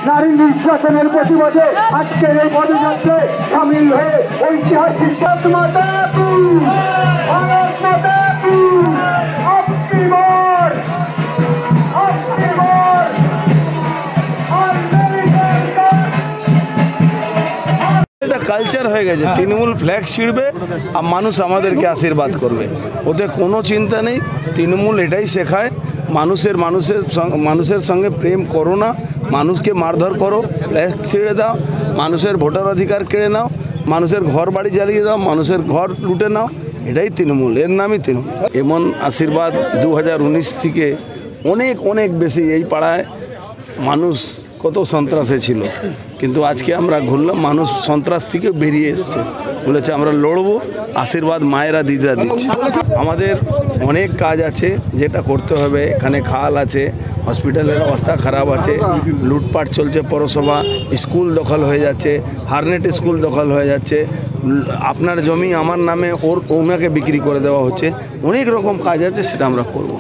নারী নির্যাতনের প্রতিবাদে আজকের এই পদযাত্রায় সামিল হয়ে ঐতিহাসিক কালচার হয়ে গেছে। তৃণমূল ফ্ল্যাগ ছিঁড়বে আর মানুষ আমাদেরকে আশীর্বাদ করবে, ওতে কোনো চিন্তা নেই। তৃণমূল এটাই শেখায়, মানুষের সঙ্গে প্রেম করো না, মানুষকে মারধর করো, ফ্ল্যাগ ছিঁড়ে দাও, মানুষের ভোটার অধিকার কেড়ে নাও, মানুষের ঘর বাড়ি জ্বালিয়ে দাও, মানুষের ঘর লুটে নাও, এটাই তৃণমূল, এর নামই তৃণমূল। এমন আশীর্বাদ 2019 থেকে অনেক বেশি। এই পাড়ায় মানুষ কত সন্ত্রাসে ছিল, কিন্তু আজকে আমরা ঘুরলাম, মানুষ সন্ত্রাস থেকে বেরিয়ে এসছে, বলেছে আমরা লড়বো, আশীর্বাদ মায়েরা দিদিরা দিচ্ছে। আমাদের অনেক কাজ আছে যেটা করতে হবে। এখানে খাল আছে, হসপিটালের অবস্থা খারাপ আছে, লুটপাট চলছে, পৌরসভা স্কুল দখল হয়ে যাচ্ছে, হারনেট স্কুল দখল হয়ে যাচ্ছে, আপনার জমি আমার নামে ওনাকে বিক্রি করে দেওয়া হচ্ছে, অনেক রকম কাজ আছে, সেটা আমরা করব।